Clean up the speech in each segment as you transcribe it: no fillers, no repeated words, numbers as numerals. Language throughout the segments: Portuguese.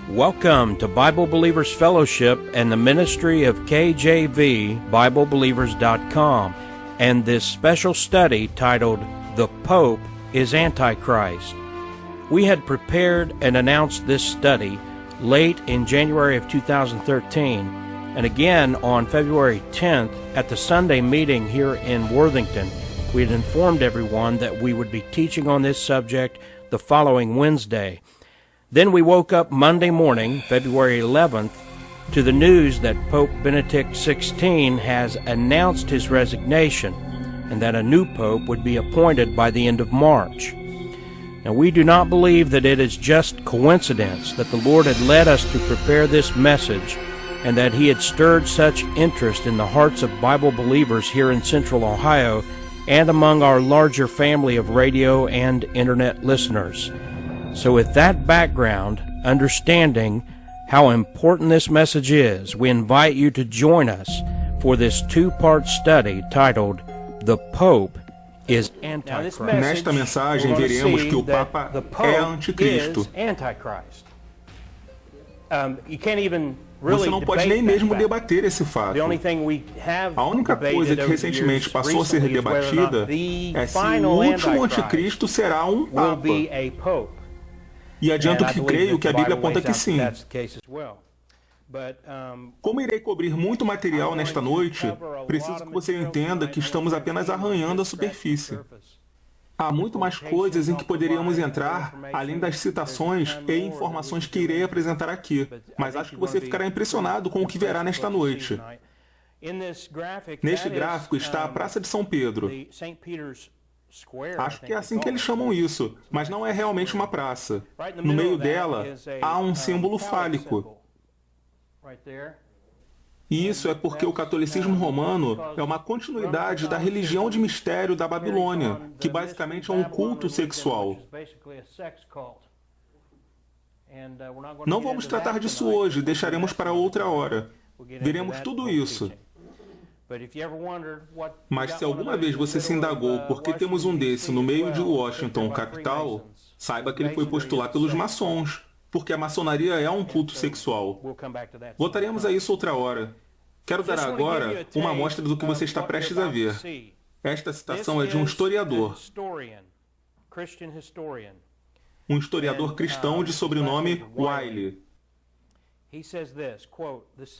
Welcome to Bible Believers Fellowship and the ministry of KJV BibleBelievers.com and this special study titled The Pope is Antichrist. We had prepared and announced this study late in January of 2013 and again on February 10th at the Sunday meeting here in Worthington. We had informed everyone that we would be teaching on this subject the following Wednesday. Then we woke up Monday morning, February 11th, to the news that Pope Benedict XVI has announced his resignation and that a new pope would be appointed by the end of March. Now, we do not believe that it is just coincidence that the Lord had led us to prepare this message and that He had stirred such interest in the hearts of Bible believers here in Central Ohio and among our larger family of radio and internet listeners. So with that background, understanding how important this message is, we invite you to join us for this two-part study titled The Pope is Antichrist. Nesta mensagem veremos que o Papa é anticristo. Você não pode nem mesmo debater esse fato. A única coisa que recentemente passou a ser debatida é se o último anticristo será um Papa. E adianto que creio que a Bíblia aponta que sim. Como irei cobrir muito material nesta noite, preciso que você entenda que estamos apenas arranhando a superfície. Há muito mais coisas em que poderíamos entrar, além das citações e informações que irei apresentar aqui, mas acho que você ficará impressionado com o que verá nesta noite. Neste gráfico está a Praça de São Pedro. Acho que é assim que eles chamam isso, mas não é realmente uma praça. No meio dela, há um símbolo fálico. E isso é porque o catolicismo romano é uma continuidade da religião de mistério da Babilônia, que basicamente é um culto sexual. Não vamos tratar disso hoje, deixaremos para outra hora. Veremos tudo isso. Mas se alguma vez você se indagou por que temos um desse no meio de Washington, capital, saiba que ele foi posto lá pelos maçons, porque a maçonaria é um culto sexual. Voltaremos a isso outra hora. Quero dar agora uma amostra do que você está prestes a ver. Esta citação é de um historiador. Um historiador cristão de sobrenome Wiley.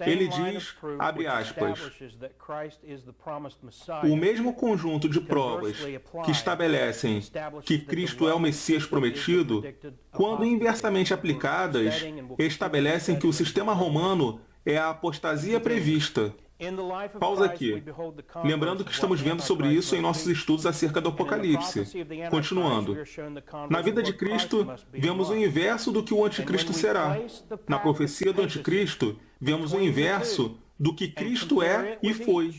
Ele diz, abre aspas, o mesmo conjunto de provas que estabelecem que Cristo é o Messias prometido, quando inversamente aplicadas, estabelecem que o sistema romano é a apostasia prevista. Pausa aqui. Lembrando que estamos vendo sobre isso em nossos estudos acerca do Apocalipse. Continuando. Na vida de Cristo, vemos o inverso do que o anticristo será. Na profecia do anticristo, vemos o inverso do que Cristo é e foi.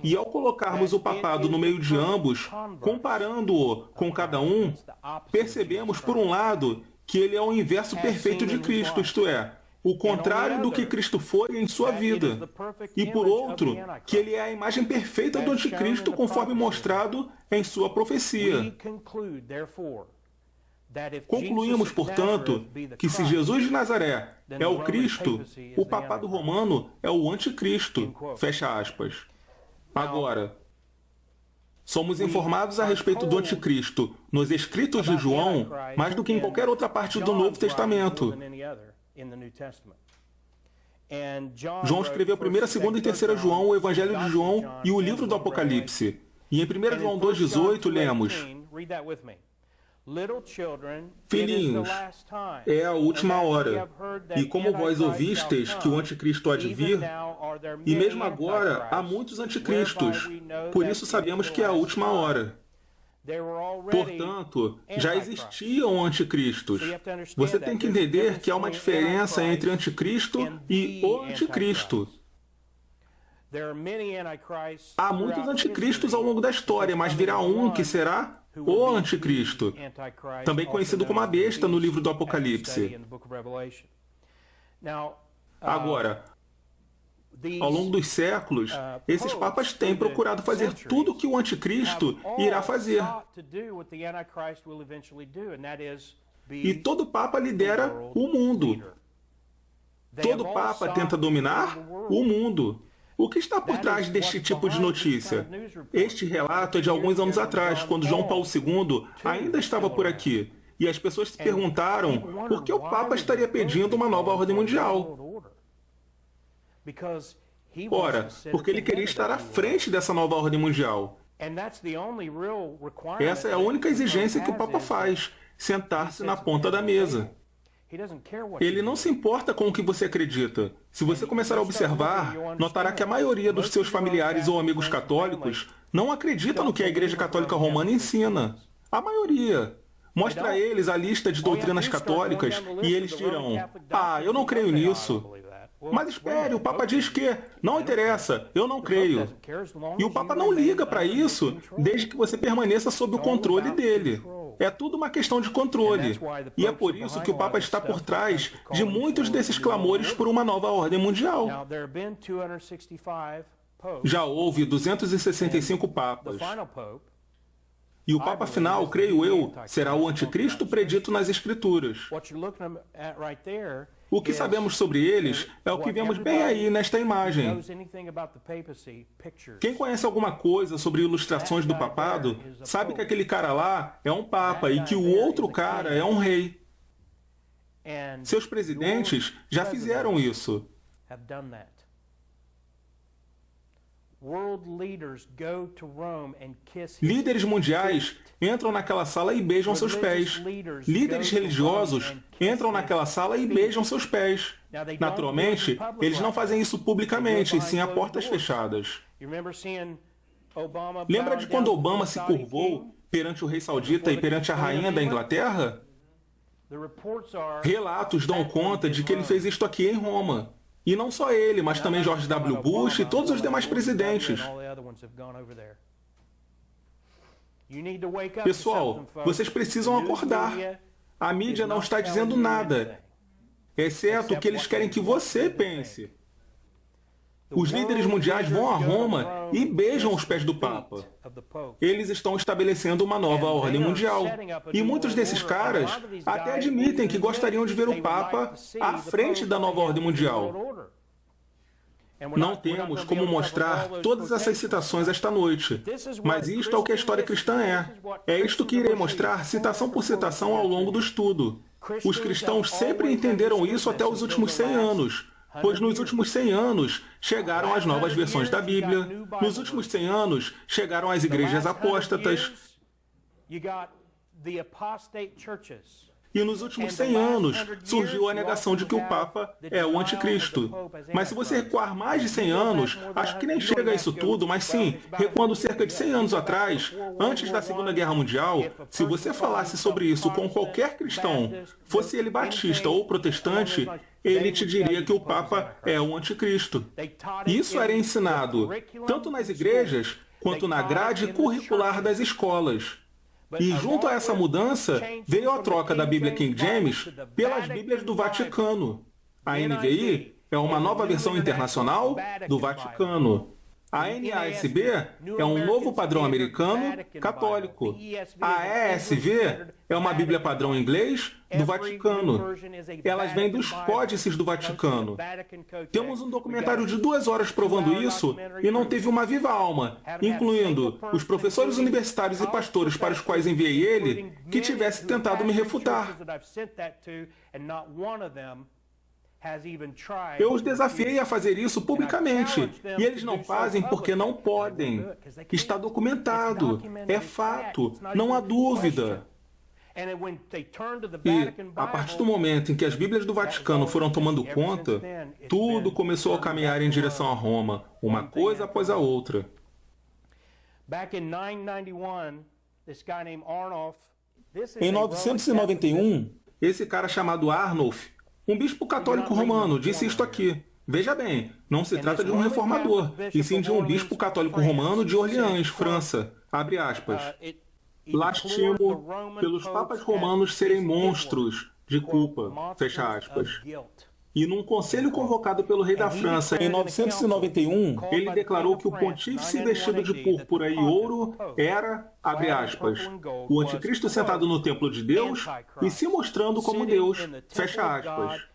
E ao colocarmos o papado no meio de ambos, comparando-o com cada um, percebemos, por um lado, que ele é o inverso perfeito de Cristo, isto é, o contrário do que Cristo foi em sua vida. E por outro, que ele é a imagem perfeita do anticristo conforme mostrado em sua profecia. Concluímos, portanto, que se Jesus de Nazaré é o Cristo, o papado romano é o anticristo. Fecha aspas. Agora, somos informados a respeito do anticristo nos escritos de João mais do que em qualquer outra parte do Novo Testamento. João escreveu 1ª, 2ª e 3ª João, o Evangelho de João e o livro do Apocalipse. E em 1 João 2,18 lemos: Filhinhos, é a última hora, e como vós ouvistes que o anticristo há de vir, e mesmo agora há muitos anticristos, por isso sabemos que é a última hora. Portanto, já existiam anticristos. Você tem que entender que há uma diferença entre anticristo e o anticristo. Há muitos anticristos ao longo da história, mas virá um que será o anticristo, também conhecido como a besta no livro do Apocalipse. Agora, ao longo dos séculos, esses papas têm procurado fazer tudo o que o anticristo irá fazer. E todo Papa lidera o mundo. Todo Papa tenta dominar o mundo. O que está por trás deste tipo de notícia? Este relato é de alguns anos atrás, quando João Paulo II ainda estava por aqui. E as pessoas se perguntaram por que o Papa estaria pedindo uma nova ordem mundial. Ora, porque ele queria estar à frente dessa nova ordem mundial. Essa é a única exigência que o Papa faz, sentar-se na ponta da mesa. Ele não se importa com o que você acredita. Se você começar a observar, notará que a maioria dos seus familiares ou amigos católicos não acredita no que a Igreja Católica Romana ensina. A maioria. Mostra a eles a lista de doutrinas católicas e eles dirão: "Ah, eu não creio nisso." Mas espere, o Papa diz que não interessa, eu não creio. E o Papa não liga para isso, desde que você permaneça sob o controle dele. É tudo uma questão de controle. E é por isso que o Papa está por trás de muitos desses clamores por uma nova ordem mundial. Já houve 265 papas. E o Papa final, creio eu, será o anticristo predito nas Escrituras. O que sabemos sobre eles é o que vemos bem aí nesta imagem. Quem conhece alguma coisa sobre ilustrações do papado, sabe que aquele cara lá é um papa e que o outro cara é um rei. Seus presidentes já fizeram isso. Líderes mundiais entram naquela sala e beijam seus pés. Líderes religiosos entram naquela sala e beijam seus pés. Naturalmente, eles não fazem isso publicamente, e sim a portas fechadas. Lembra de quando Obama se curvou perante o rei saudita e perante a rainha da Inglaterra? Relatos dão conta de que ele fez isto aqui em Roma. E não só ele, mas também George W. Bush e todos os demais presidentes. Pessoal, vocês precisam acordar. A mídia não está dizendo nada, exceto o que eles querem que você pense. Os líderes mundiais vão a Roma e beijam os pés do Papa. Eles estão estabelecendo uma nova ordem mundial. E muitos desses caras até admitem que gostariam de ver o Papa à frente da nova ordem mundial. Não temos como mostrar todas essas citações esta noite, mas isto é o que a história cristã é. É isto que irei mostrar citação por citação ao longo do estudo. Os cristãos sempre entenderam isso até os últimos 100 anos. Pois nos últimos 100 anos chegaram as novas versões da Bíblia, nos últimos 100 anos chegaram as igrejas apóstatas, e nos últimos 100 anos surgiu a negação de que o Papa é o anticristo. Mas se você recuar mais de 100 anos, acho que nem chega a isso tudo, mas sim, recuando cerca de 100 anos atrás, antes da Segunda Guerra Mundial, se você falasse sobre isso com qualquer cristão, fosse ele batista ou protestante, ele te diria que o Papa é o anticristo. Isso era ensinado tanto nas igrejas quanto na grade curricular das escolas. E junto a essa mudança veio a troca da Bíblia King James pelas Bíblias do Vaticano. A NVI é uma nova versão internacional do Vaticano. A NASB é um novo padrão americano católico. A ESV é uma Bíblia padrão inglês do Vaticano. Elas vêm dos códices do Vaticano. Temos um documentário de 2 horas provando isso e não teve uma viva alma, incluindo os professores universitários e pastores para os quais enviei ele, que tivesse tentado me refutar. Eu os desafiei a fazer isso publicamente, e eles não fazem porque não podem. Está documentado, é fato, não há dúvida. E, a partir do momento em que as Bíblias do Vaticano foram tomando conta, tudo começou a caminhar em direção a Roma, uma coisa após a outra. Em 991, esse cara chamado Arnulf, um bispo católico romano, disse isto aqui. Veja bem, não se trata de um reformador, e sim de um bispo católico romano de Orleans, França. Abre aspas. Lastimo pelos papas romanos serem monstros de culpa. Fecha aspas. E num conselho convocado pelo rei da França em 991, ele declarou que o pontífice vestido de púrpura e ouro era, abre aspas, o anticristo sentado no templo de Deus e se mostrando como Deus, fecha aspas.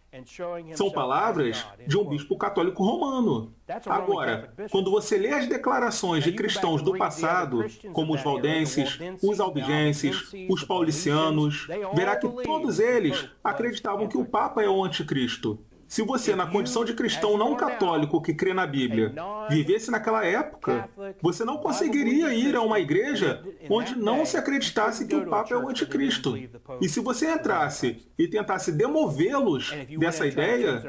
São palavras de um bispo católico romano. Agora, quando você lê as declarações de cristãos do passado, como os valdenses, os albigenses, os paulicianos, verá que todos eles acreditavam que o Papa é o anticristo. Se você, na condição de cristão não católico que crê na Bíblia, vivesse naquela época, você não conseguiria ir a uma igreja onde não se acreditasse que o Papa é o anticristo. E se você entrasse e tentasse demovê-los dessa ideia,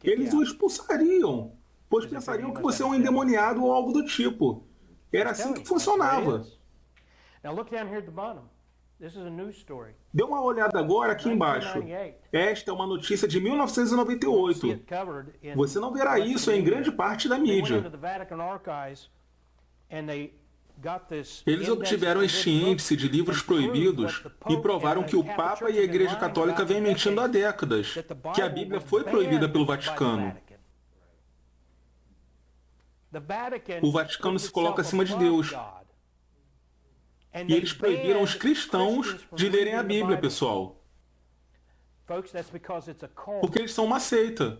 eles o expulsariam, pois pensariam que você é um endemoniado ou algo do tipo. Era assim que funcionava. Dê uma olhada agora aqui embaixo. Esta é uma notícia de 1998. Você não verá isso em grande parte da mídia. Eles obtiveram este índice de livros proibidos e provaram que o Papa e a Igreja Católica vêm mentindo há décadas, que a Bíblia foi proibida pelo Vaticano. O Vaticano se coloca acima de Deus. E eles proibiram os cristãos de lerem a Bíblia, pessoal. Porque eles são uma seita.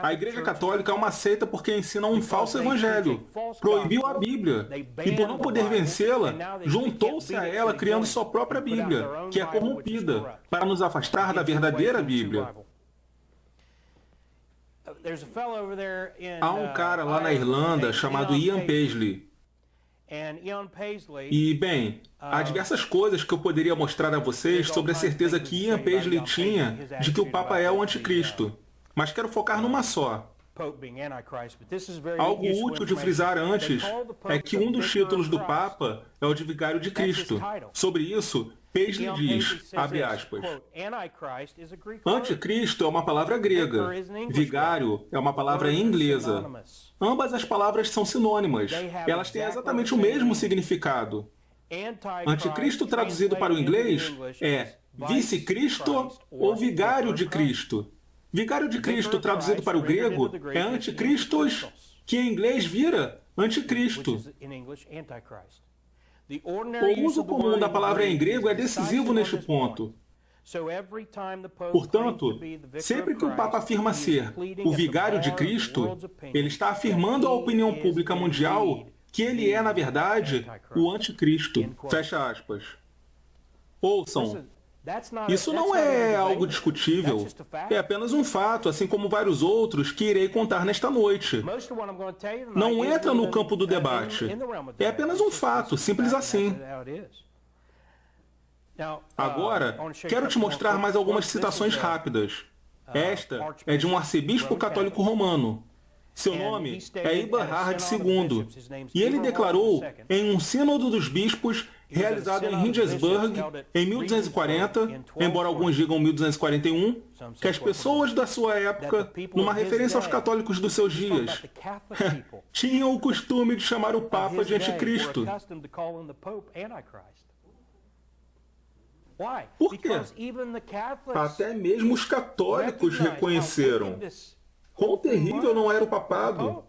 A Igreja Católica é uma seita porque ensina um falso evangelho. Proibiu a Bíblia. E por não poder vencê-la, juntou-se a ela criando sua própria Bíblia, que é corrompida, para nos afastar da verdadeira Bíblia. Há um cara lá na Irlanda chamado Ian Paisley. E, bem, há diversas coisas que eu poderia mostrar a vocês sobre a certeza que Ian Paisley tinha de que o Papa é o anticristo. Mas quero focar numa só. Algo útil de frisar antes é que um dos títulos do Papa é o de Vigário de Cristo. Sobre isso, Paisley diz, abre aspas, anticristo é uma palavra grega, vigário é uma palavra inglesa. Ambas as palavras são sinônimas. Elas têm exatamente o mesmo significado. Anticristo traduzido para o inglês é vice-cristo ou vigário de Cristo. Vigário de Cristo traduzido para o grego é anticristos, que em inglês vira anticristo. O uso comum da palavra em grego é decisivo neste ponto. Portanto, sempre que o Papa afirma ser o vigário de Cristo, ele está afirmando à opinião pública mundial que ele é, na verdade, o anticristo. Fecha aspas. Ouçam, isso não é algo discutível. É apenas um fato, assim como vários outros que irei contar nesta noite. Não entra no campo do debate. É apenas um fato, simples assim. Agora, quero te mostrar mais algumas citações rápidas. Esta é de um arcebispo católico romano. Seu nome é Eberhard II, e ele declarou em um sínodo dos bispos realizado em Hildesburg em 1240, embora alguns digam 1241, que as pessoas da sua época, numa referência aos católicos dos seus dias, tinham o costume de chamar o Papa de anticristo. Por quê? Até mesmo os católicos reconheceram. Quão terrível não era o papado?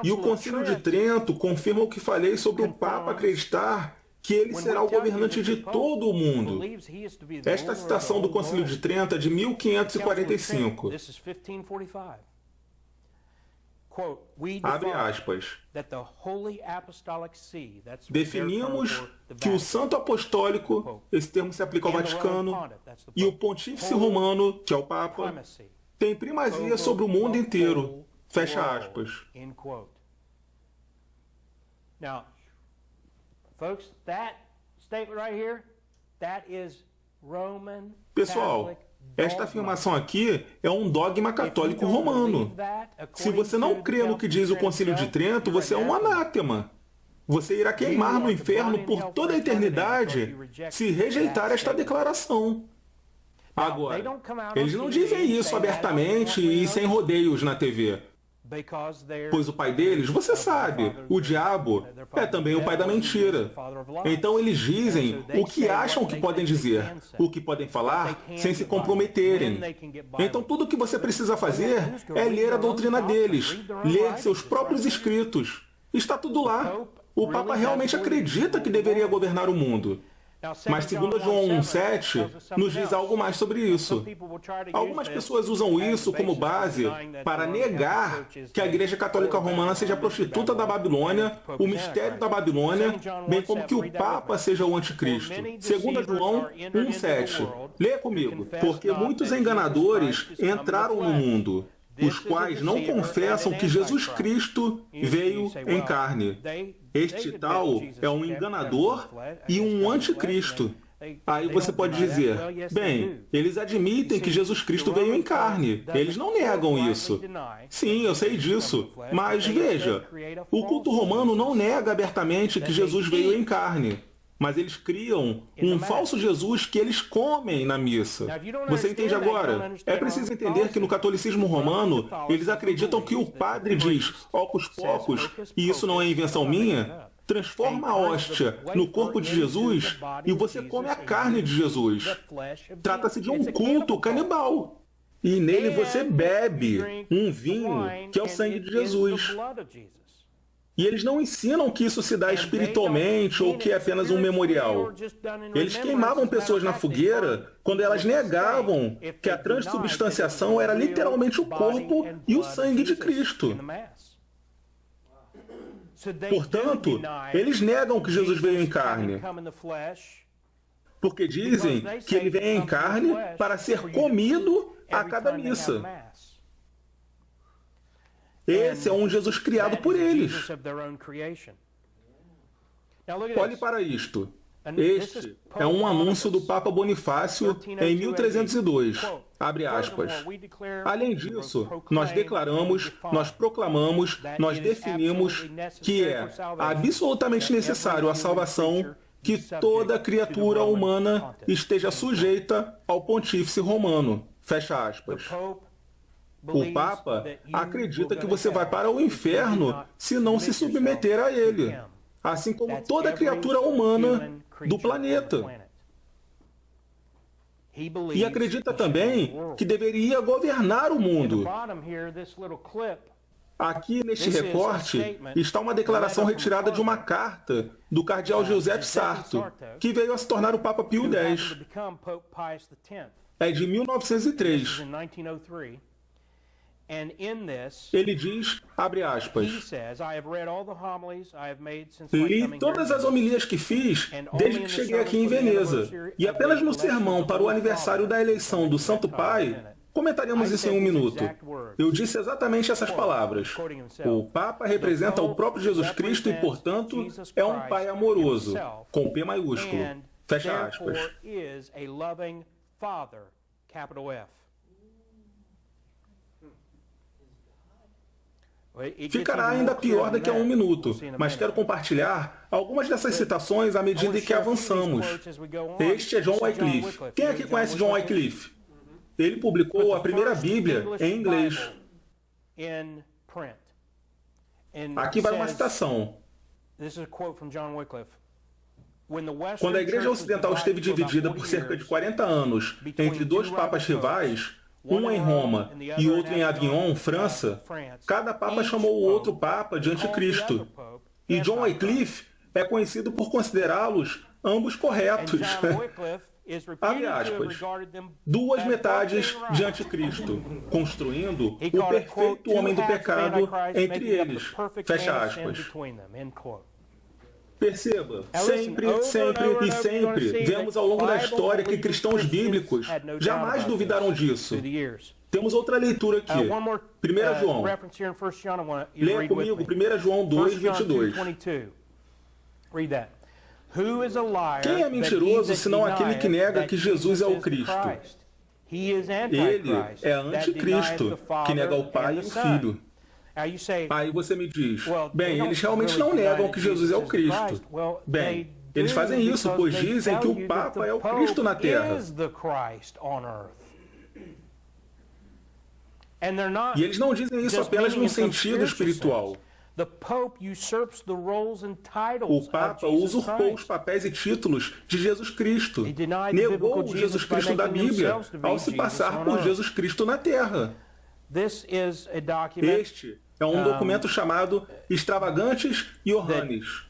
E o Concílio de Trento confirma o que falei sobre o Papa acreditar que ele será o governante de todo o mundo. Esta citação do Concílio de Trento é de 1545. Abre aspas. Definimos que o Santo Apostólico, esse termo se aplica ao Vaticano, e o Pontífice Romano, que é o Papa, tem primazia sobre o mundo inteiro. Fecha aspas. Now, folks, that statement right here, that is Roman Pessoal, esta afirmação aqui é um dogma católico romano. Se você não crê no que diz o Concílio de Trento, você é um anátema. Você irá queimar no inferno por toda a eternidade se rejeitar esta declaração. Agora, eles não dizem isso abertamente e sem rodeios na TV. Pois o pai deles, você sabe, o diabo, é também o pai da mentira. Então eles dizem o que acham que podem dizer, o que podem falar, sem se comprometerem. Então tudo o que você precisa fazer é ler a doutrina deles, ler seus próprios escritos. Está tudo lá. O Papa realmente acredita que deveria governar o mundo. Mas 2 João 1,7 nos diz algo mais sobre isso. Algumas pessoas usam isso como base para negar que a Igreja Católica Romana seja a prostituta da Babilônia, o mistério da Babilônia, bem como que o Papa seja o anticristo. 2 João 1,7. Leia comigo. Porque muitos enganadores entraram no mundo, os quais não confessam que Jesus Cristo veio em carne. Este tal é um enganador e um anticristo. Aí você pode dizer, bem, eles admitem que Jesus Cristo veio em carne. Eles não negam isso. Sim, eu sei disso. Mas veja, o culto romano não nega abertamente que Jesus veio em carne. Mas eles criam um falso Jesus que eles comem na missa. Você entende agora? É preciso entender que no catolicismo romano, eles acreditam que o padre diz, ocus pocus, e isso não é invenção minha, transforma a hóstia no corpo de Jesus e você come a carne de Jesus. Trata-se de um culto canibal. E nele você bebe um vinho que é o sangue de Jesus. E eles não ensinam que isso se dá espiritualmente ou que é apenas um memorial. Eles queimavam pessoas na fogueira quando elas negavam que a transubstanciação era literalmente o corpo e o sangue de Cristo. Portanto, eles negam que Jesus veio em carne, porque dizem que ele vem em carne para ser comido a cada missa. Esse é um Jesus criado por eles. Olhe para isto. Este é um anúncio do Papa Bonifácio em 1302. Abre aspas. Além disso, nós declaramos, nós proclamamos, nós definimos que é absolutamente necessário a salvação que toda criatura humana esteja sujeita ao pontífice romano. Fecha aspas. O Papa acredita que você vai para o inferno se não se submeter a ele, assim como toda criatura humana do planeta. E acredita também que deveria governar o mundo. Aqui neste recorte está uma declaração retirada de uma carta do cardeal Giuseppe Sarto, que veio a se tornar o Papa Pio X. É de 1903. Ele diz, abre aspas, li todas as homilias que fiz desde que cheguei aqui em Veneza, e apenas no sermão para o aniversário da eleição do Santo Pai, comentaremos isso em um minuto. Eu disse exatamente essas palavras. O Papa representa o próprio Jesus Cristo e, portanto, é um Pai amoroso, com P maiúsculo. Fecha aspas. Ficará ainda pior daqui a um minuto, mas quero compartilhar algumas dessas citações à medida que avançamos. Este é John Wycliffe. Quem aqui conhece John Wycliffe? Ele publicou a primeira Bíblia em inglês. Aqui vai uma citação. Quando a Igreja Ocidental esteve dividida por cerca de 40 anos entre dois papas rivais, um em Roma e outro em Avignon, França, cada papa chamou o outro papa de anticristo. E John Wycliffe é conhecido por considerá-los ambos corretos. Abre aspas. Duas metades de anticristo, construindo o perfeito homem do pecado entre eles. Fecha aspas. Perceba, sempre, sempre e sempre vemos ao longo da história que cristãos bíblicos jamais duvidaram disso. Temos outra leitura aqui. 1 João. Leia comigo 1 João 2, 22. Quem é mentiroso senão aquele que nega que Jesus é o Cristo? Ele é anticristo, que nega o Pai e o Filho. Aí você me diz, bem, eles realmente não negam que Jesus é o Cristo. Bem, eles fazem isso, pois dizem que o Papa é o Cristo na Terra. E eles não dizem isso apenas num sentido espiritual. O Papa usurpou os papéis e títulos de Jesus Cristo. Negou o Jesus Cristo da Bíblia ao se passar por Jesus Cristo na Terra. Este é um documento chamado Extravagantes Johannes.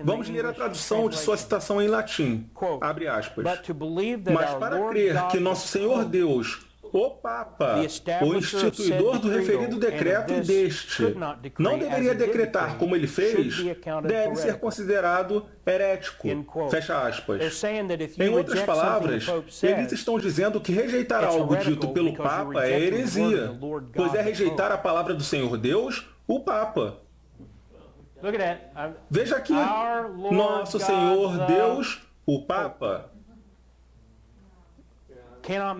Vamos ler a tradução de sua citação em latim, abre aspas. Mas para crer que nosso Senhor Deus, o Papa, o instituidor do referido decreto deste, não deveria decretar como ele fez, deve ser considerado herético. Fecha aspas. Em outras palavras, eles estão dizendo que rejeitar algo dito pelo Papa é heresia, pois é rejeitar a palavra do Senhor Deus, o Papa. Veja aqui, nosso Senhor Deus, o Papa.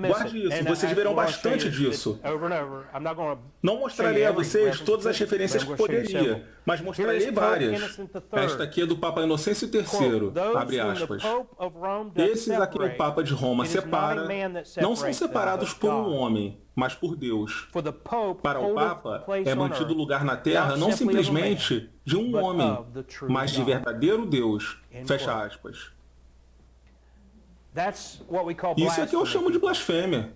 Guarde isso, vocês verão bastante disso. Não mostrarei a vocês todas as referências que poderia, mas mostrarei várias. Esta aqui é do Papa Inocêncio III, abre aspas. Esses a quem o Papa de Roma separa, não são separados por um homem, mas por Deus. Para o Papa, é mantido lugar na terra não simplesmente de um homem, mas de verdadeiro Deus. Fecha aspas. Isso é que eu chamo de blasfêmia.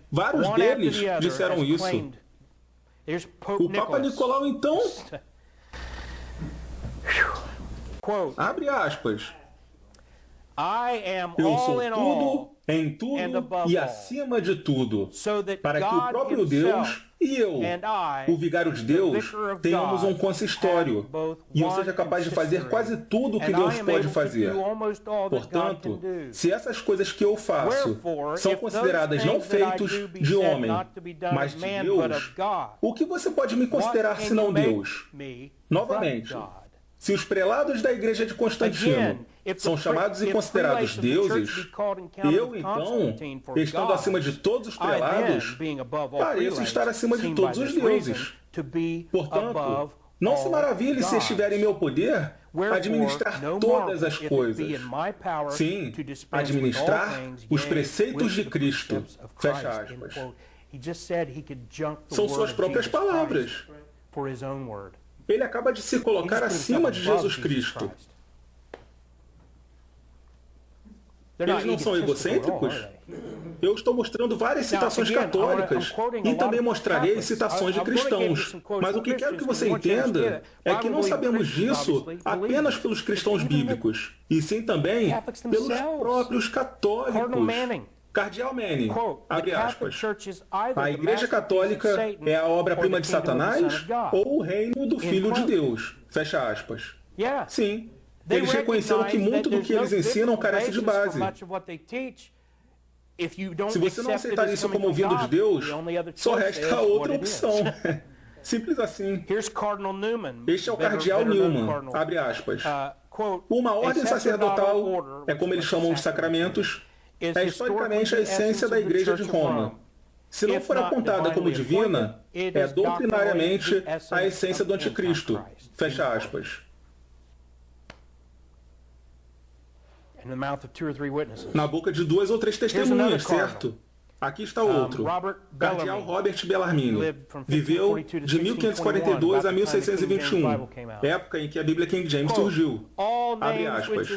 Vários deles disseram isso. O Papa Nicolau, então, abre aspas, eu sou tudo, em tudo e acima de tudo, para que o próprio Deus e eu, o vigário de Deus, tenhamos um consistório e eu seja capaz de fazer quase tudo o que Deus pode fazer. Portanto, se essas coisas que eu faço são consideradas não feitos de homem, mas de Deus, o que você pode me considerar senão Deus? Novamente, se os prelados da igreja de Constantino são chamados e considerados deuses, eu, então, estando acima de todos os prelados, pareço estar acima de todos os deuses. Portanto, não se maravilhe se estiver em meu poder administrar todas as coisas. Sim, administrar os preceitos de Cristo. Fecha aspas. São suas próprias palavras. Ele acaba de se colocar acima de Jesus Cristo. Eles não são egocêntricos? Eu estou mostrando várias citações católicas e também mostrarei citações de cristãos. Mas o que quero que você entenda é que não sabemos disso apenas pelos cristãos bíblicos, e sim também pelos próprios católicos. Cardeal Manning, abre aspas, a Igreja Católica é a obra-prima de Satanás ou o reino do Filho de Deus? Fecha aspas. Sim. Eles reconheceram que muito do que eles ensinam carece de base. Se você não aceitar isso como vindo de Deus, só resta a outra opção. Simples assim. Este é o Cardeal Newman, abre aspas. Uma ordem sacerdotal, é como eles chamam de sacramentos, é historicamente a essência da Igreja de Roma. Se não for apontada como divina, é doutrinariamente a essência do anticristo. Fecha aspas. Na boca de 2 ou 3 testemunhas, certo? Aqui está outro. Cardeal Robert Bellarmine. Viveu de 1542 a 1621, época em que a Bíblia King James surgiu. Abre aspas.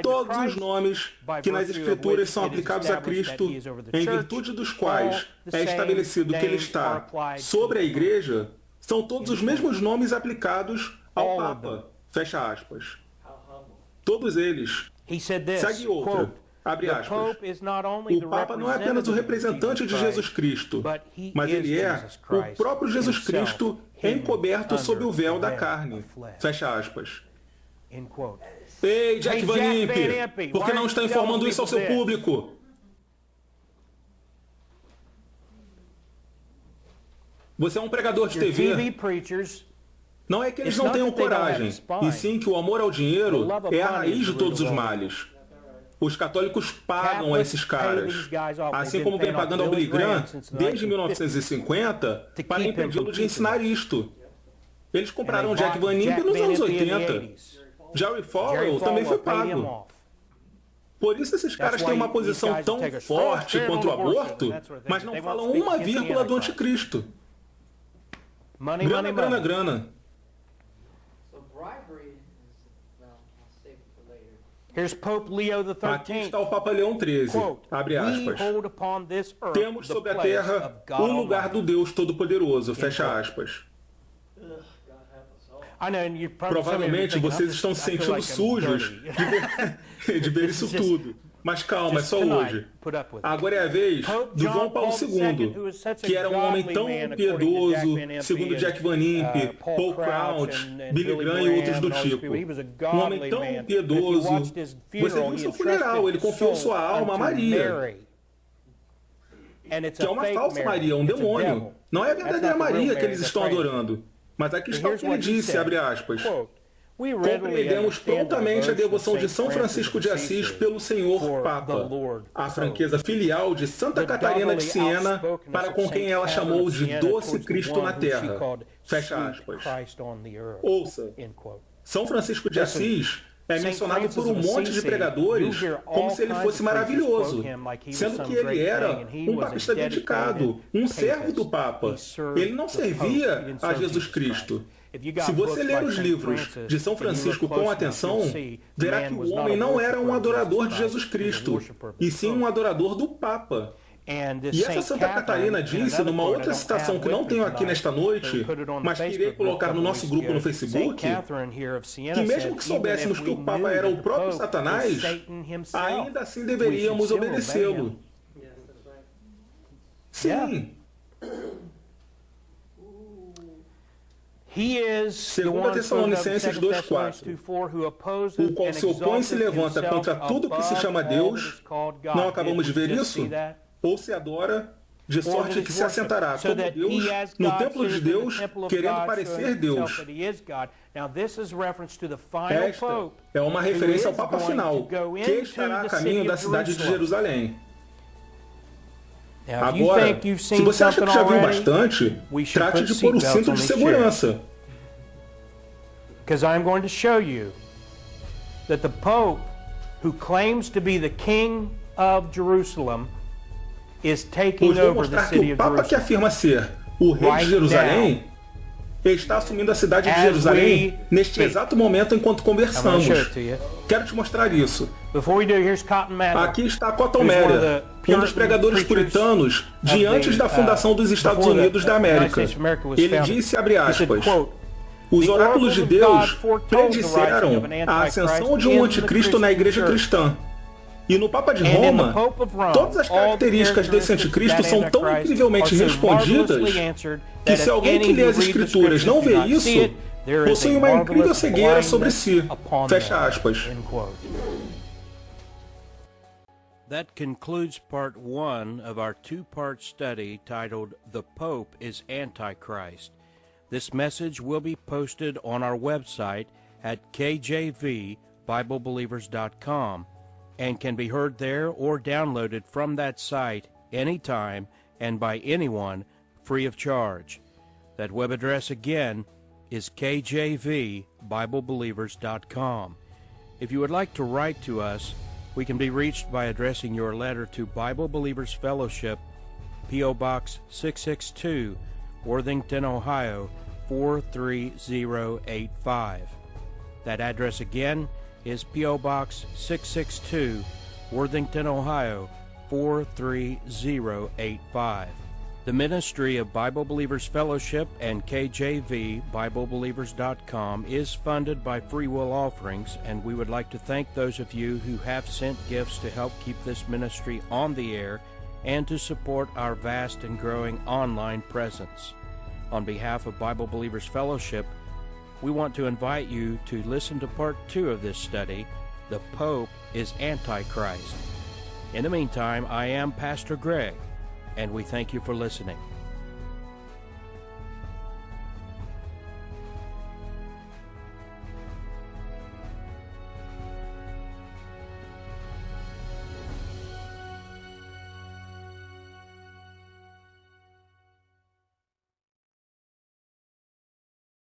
Todos os nomes que nas Escrituras são aplicados a Cristo, em virtude dos quais é estabelecido que Ele está sobre a Igreja, são todos os mesmos nomes aplicados ao Papa. Fecha aspas. Todos eles. Segue outra. Abre aspas. O Papa não é apenas o representante de Jesus Cristo, mas ele é o próprio Jesus Cristo encoberto sob o véu da carne. Fecha aspas. Ei, Jack Van Impe, por que não está informando isso ao seu público? Você é um pregador de TV. Não é que eles não tenham coragem, e sim que o amor ao dinheiro é a raiz de todos os males. Os católicos pagam a esses caras, assim como vem pagando ao Billy Graham desde 1950 para impedi-lo de ensinar isto. Eles compraram Jack Van Impe nos anos 80. Jerry Falwell também foi pago. Por isso esses caras têm uma posição tão forte contra o aborto, mas não falam uma vírgula do anticristo. Grana, grana, grana. Aqui está o Papa Leão XIII, abre aspas. Temos sobre a terra o lugar do Deus Todo-Poderoso, fecha aspas. Provavelmente vocês estão se sentindo sujos de ver isso tudo. Mas calma, é só hoje. Agora é a vez do João Paulo II, que era um homem tão piedoso, segundo Jack Van Impe, Paul Crouch, Billy Graham e outros do tipo. Um homem tão piedoso. Você viu seu funeral, ele confiou sua alma a Maria. Que é uma falsa Maria, um demônio. Não é a verdadeira Maria que eles estão adorando. Mas aqui está o que ele disse, abre aspas. Compreendemos prontamente a devoção de São Francisco de Assis pelo Senhor Papa, a franqueza filial de Santa Catarina de Siena, para com quem ela chamou de doce Cristo na terra. Fecha aspas. Ouça, São Francisco de Assis é mencionado por um monte de pregadores como se ele fosse maravilhoso, sendo que ele era um papista dedicado, um servo do Papa. Ele não servia a Jesus Cristo. Se você ler os livros de São Francisco com atenção, verá que o homem não era um adorador de Jesus Cristo, e sim um adorador do Papa. E essa Santa Catarina disse, numa outra citação que não tenho aqui nesta noite, mas que irei colocar no nosso grupo no Facebook, que mesmo que soubéssemos que o Papa era o próprio Satanás, ainda assim deveríamos obedecê-lo. Sim. Segundo Tessalonicenses 2,4, o qual se opõe e se levanta contra tudo que se chama Deus, não acabamos de ver isso? Ou se adora, de sorte que se assentará como Deus no templo de Deus, querendo parecer Deus. Esta é uma referência ao Papa final, que estará a caminho da cidade de Jerusalém. Agora, se você acha que já viu bastante, trate de pôr o cinto de segurança. Because I'm going to show you that the Pope, who claims to be the King of Jerusalem, is taking over the city of Jerusalem. O Papa que afirma ser o rei de Jerusalém está assumindo a cidade de Jerusalém neste exato momento enquanto conversamos. Quero te mostrar isso. Aqui está Cotton Mather, um dos pregadores puritanos de antes da fundação dos Estados Unidos da América. Ele disse, abre aspas, os oráculos de Deus predisseram a ascensão de um anticristo na igreja cristã. E no Papa de Roma, todas as características desse anticristo são tão incrivelmente respondidas que se alguém que lê as escrituras não vê isso, possui uma incrível cegueira sobre si. Fecha aspas. That concludes part 1 of our two-part study titled The Pope is Antichrist. This message will be posted on our website at kjvbiblebelievers.com and can be heard there or downloaded from that site anytime and by anyone free of charge. That web address again is kjvbiblebelievers.com. If you would like to write to us, we can be reached by addressing your letter to Bible Believers Fellowship, P.O. Box 662, Worthington, Ohio 43085. That address again is P.O. Box 662, Worthington, Ohio 43085. The ministry of Bible Believers Fellowship and KJVBibleBelievers.com is funded by free will offerings, and we would like to thank those of you who have sent gifts to help keep this ministry on the air and to support our vast and growing online presence. On behalf of Bible Believers Fellowship, we want to invite you to listen to part 2 of this study, The Pope is Antichrist. In the meantime, I am Pastor Greg, and we thank you for listening.